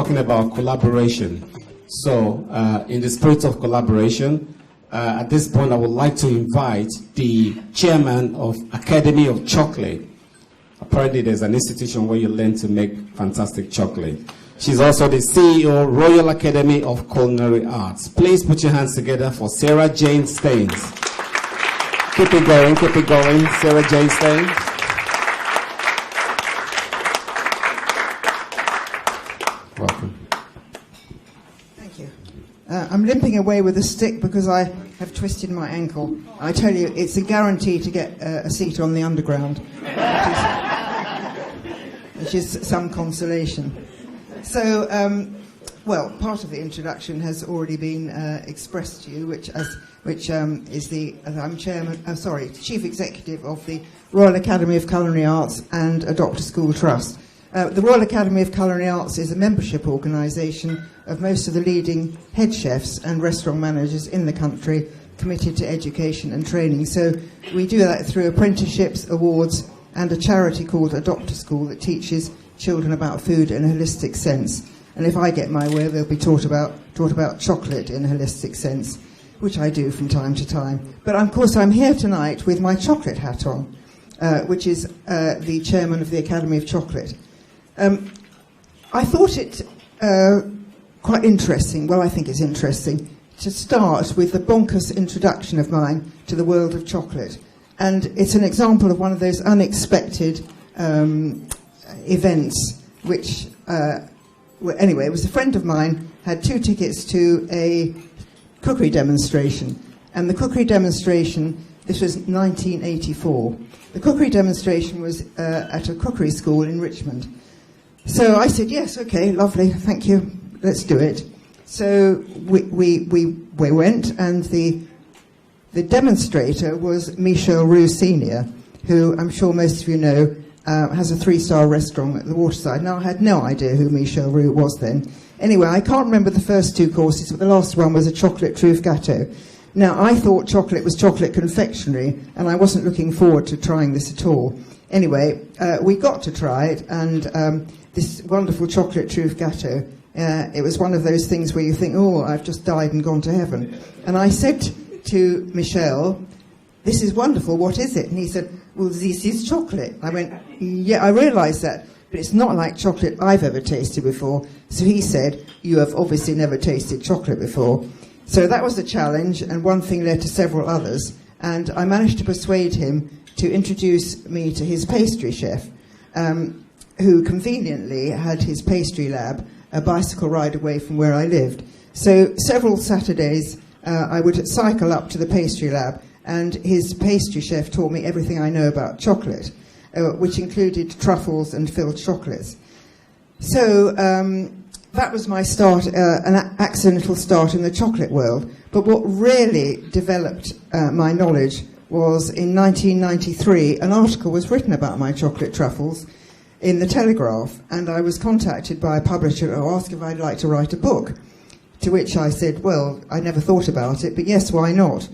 talking about collaboration. So, in the spirit of collaboration, at this point, I would like to invite the chairman of Academy of Chocolate. Apparently, there's an institution where you learn to make fantastic chocolate. She's also the CEO, Royal Academy of Culinary Arts. Please put your hands together for Sarah Jayne Staines. Keep it going, Sarah Jayne Staines. Welcome. Thank you. I'm limping away with a stick because I have twisted my ankle. I tell you, it's a guarantee to get a seat on the underground, which is some consolation. So, well, part of the introduction has already been expressed to you, which is I'm Chief Executive of the Royal Academy of Culinary Arts and a Doctor School Trust. The Royal Academy of Culinary Arts is a membership organisation of most of the leading head chefs and restaurant managers in the country committed to education and training. So we do that through apprenticeships, awards, and a charity called A Doctor School that teaches children about food in a holistic sense. And if I get my way, they'll be taught about chocolate in a holistic sense, which I do from time to time. But of course, I'm here tonight with my chocolate hat on, which is the chairman of the Academy of Chocolate. I thought it quite interesting, well, I think it's interesting, to start with the bonkers introduction of mine to the world of chocolate. And it's an example of one of those unexpected events, which, anyway, it was a friend of mine had 2 tickets to a cookery demonstration. And the cookery demonstration, this was 1984. The cookery demonstration was at a cookery school in Richmond. So I said, yes, okay, lovely, thank you, let's do it. So we went, and the demonstrator was Michel Roux Sr., who I'm sure most of you know has a 3-star restaurant at the Waterside. Now, I had no idea who Michel Roux was then. Anyway, I can't remember the first 2 courses, but the last one was a chocolate truffe gâteau. Now, I thought chocolate was chocolate confectionery, and I wasn't looking forward to trying this at all. Anyway, we got to try it, and this wonderful chocolate truffe gâteau, it was one of those things where you think, oh, I've just died and gone to heaven. And I said to Michel, this is wonderful, what is it? And he said, well, this is chocolate. I went, yeah, I realised that, but it's not like chocolate I've ever tasted before. So he said, you have obviously never tasted chocolate before. So that was the challenge, and one thing led to several others. And I managed to persuade him to introduce me to his pastry chef, who conveniently had his pastry lab a bicycle ride away from where I lived. So several Saturdays I would cycle up to the pastry lab, and his pastry chef taught me everything I know about chocolate, which included truffles and filled chocolates. So that was my start, an accidental start in the chocolate world. But what really developed my knowledge was in 1993, an article was written about my chocolate truffles in the Telegraph, and I was contacted by a publisher who asked if I'd like to write a book, to which I said, well, I never thought about it, but yes, why not?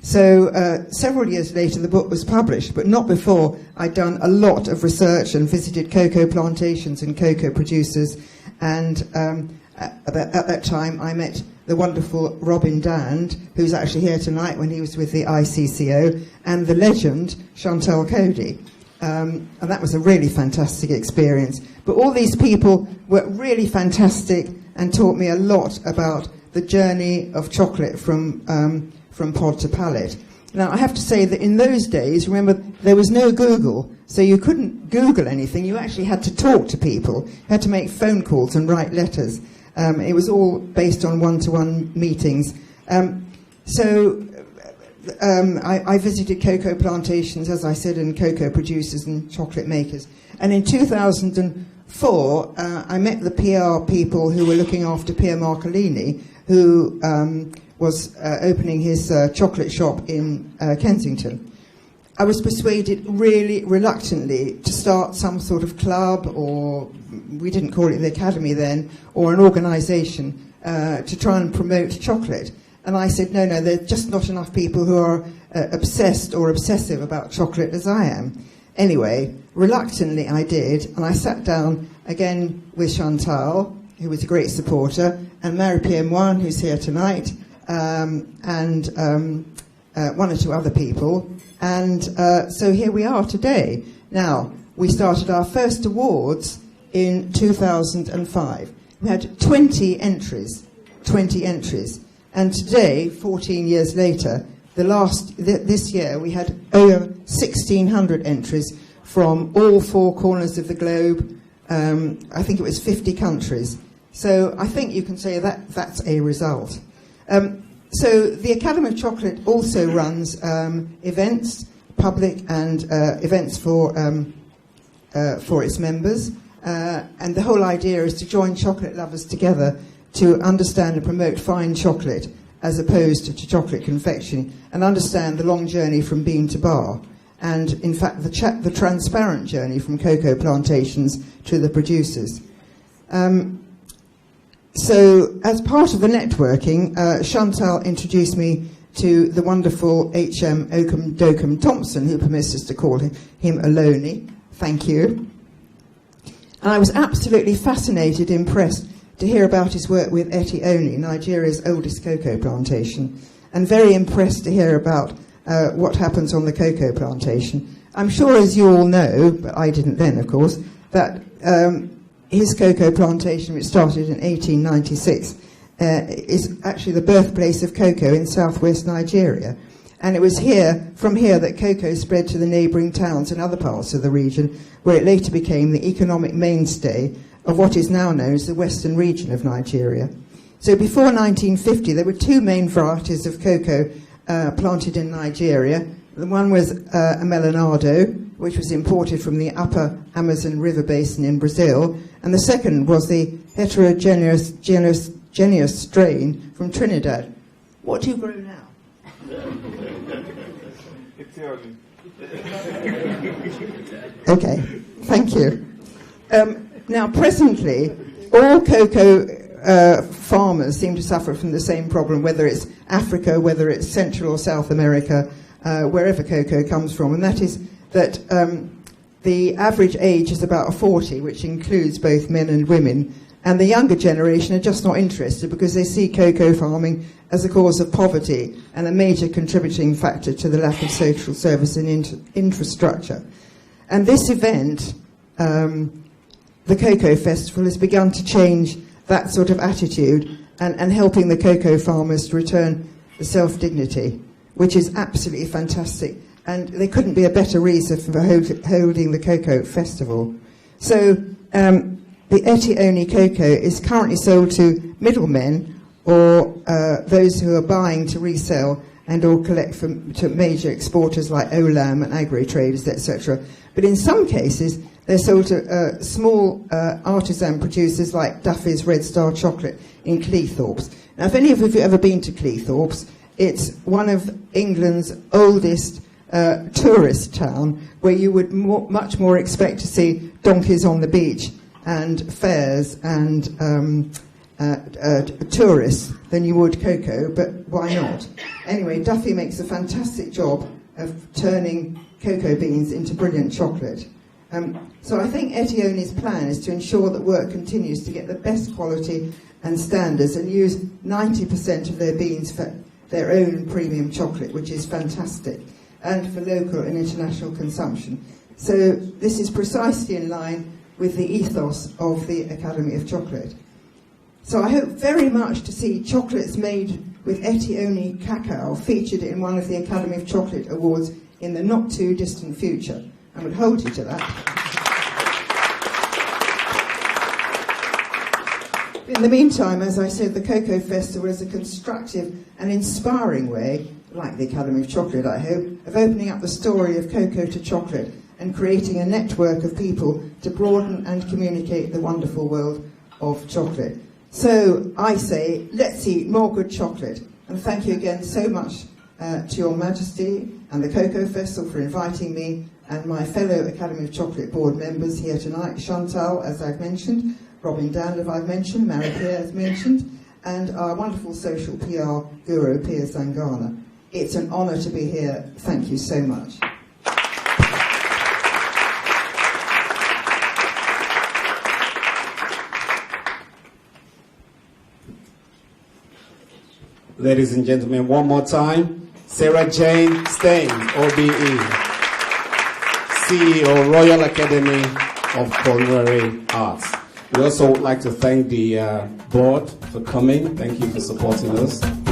So several years later, the book was published, but not before I'd done a lot of research and visited cocoa plantations and cocoa producers, and at that time I met the wonderful Robin Dand, who's actually here tonight when he was with the ICCO, and the legend Chantal Cody. And that was a really fantastic experience. But all these people were really fantastic and taught me a lot about the journey of chocolate from pod to palate. Now, I have to say that in those days, remember, there was no Google, so you couldn't Google anything. You actually had to talk to people, you had to make phone calls and write letters. It was all based on one-to-one meetings. I visited cocoa plantations, as I said, and cocoa producers and chocolate makers. And in 2004, I met the PR people who were looking after Pier Marcolini, who was opening his chocolate shop in Kensington. I was persuaded really reluctantly to start some sort of club, or we didn't call it the Academy then, or an organisation to try and promote chocolate. And I said, no, there are just not enough people who are obsessed or obsessive about chocolate as I am. Anyway, reluctantly I did, and I sat down again with Chantal, who was a great supporter, and Marie-Pierre Moine, who's here tonight, and one or two other people. And so here we are today. Now, we started our first awards in 2005. We had 20 entries. And today, 14 years later, this year, we had over 1,600 entries from all four corners of the globe. I think it was 50 countries. So I think you can say that that's a result. So the Academy of Chocolate also runs events, public and events for its members. And the whole idea is to join chocolate lovers together to understand and promote fine chocolate as opposed to chocolate confectionery, and understand the long journey from bean to bar, and in fact the transparent journey from cocoa plantations to the producers. So as part of the networking, Chantal introduced me to the wonderful H.M. Oakham Dokum Thompson, who permits us to call him Oloni. Thank you. And I was absolutely fascinated, impressed to hear about his work with Eti-Oni, Nigeria's oldest cocoa plantation, and very impressed to hear about what happens on the cocoa plantation. I'm sure, as you all know, but I didn't then, of course, that his cocoa plantation, which started in 1896, is actually the birthplace of cocoa in southwest Nigeria. And it was from here that cocoa spread to the neighbouring towns and other parts of the region, where it later became the economic mainstay of what is now known as the western region of Nigeria. So before 1950, there were two main varieties of cocoa planted in Nigeria. The one was a Melanado, which was imported from the upper Amazon River basin in Brazil, and the second was the heterogeneous strain from Trinidad. What do you grow now? Eti-Oni. Okay, thank you. Now, presently, all cocoa farmers seem to suffer from the same problem, whether it's Africa, whether it's Central or South America, wherever cocoa comes from, and that is that the average age is about 40, which includes both men and women, and the younger generation are just not interested because they see cocoa farming as a cause of poverty and a major contributing factor to the lack of social service and infrastructure. And this event, the Cocoa Festival, has begun to change that sort of attitude and helping the cocoa farmers to return the self-dignity, which is absolutely fantastic. And there couldn't be a better reason for holding the Cocoa Festival. So the Eti-Oni cocoa is currently sold to middlemen or those who are buying to resell and or collect to major exporters like Olam and agri-traders, etc. But in some cases, they're sold to small artisan producers like Duffy's Red Star Chocolate in Cleethorpes. Now, if any of you have ever been to Cleethorpes, it's one of England's oldest tourist town, where you would much more expect to see donkeys on the beach and fairs and tourists than you would cocoa, but why not? Anyway, Duffy makes a fantastic job of turning cocoa beans into brilliant chocolate. So I think Eti-Oni's plan is to ensure that work continues to get the best quality and standards and use 90% of their beans for their own premium chocolate, which is fantastic, and for local and international consumption. So this is precisely in line with the ethos of the Academy of Chocolate. So I hope very much to see chocolates made with Eti-Oni cacao featured in one of the Academy of Chocolate Awards in the not too distant future. I would hold you to that. In the meantime, as I said, the Cocoa Festival is a constructive and inspiring way, like the Academy of Chocolate, I hope, of opening up the story of cocoa to chocolate and creating a network of people to broaden and communicate the wonderful world of chocolate. So I say, let's eat more good chocolate. And thank you again so much to Your Majesty and the Cocoa Festival for inviting me and my fellow Academy of Chocolate board members here tonight, Chantal, as I've mentioned, Robin Danlove, I've mentioned, Marie-Pierre, as mentioned, and our wonderful social PR guru, Pia Zangana. It's an honour to be here. Thank you so much. Ladies and gentlemen, one more time, Sarah Jayne Stein, OBE, CEO, Royal Academy of Culinary Arts. We also would like to thank the board for coming. Thank you for supporting us.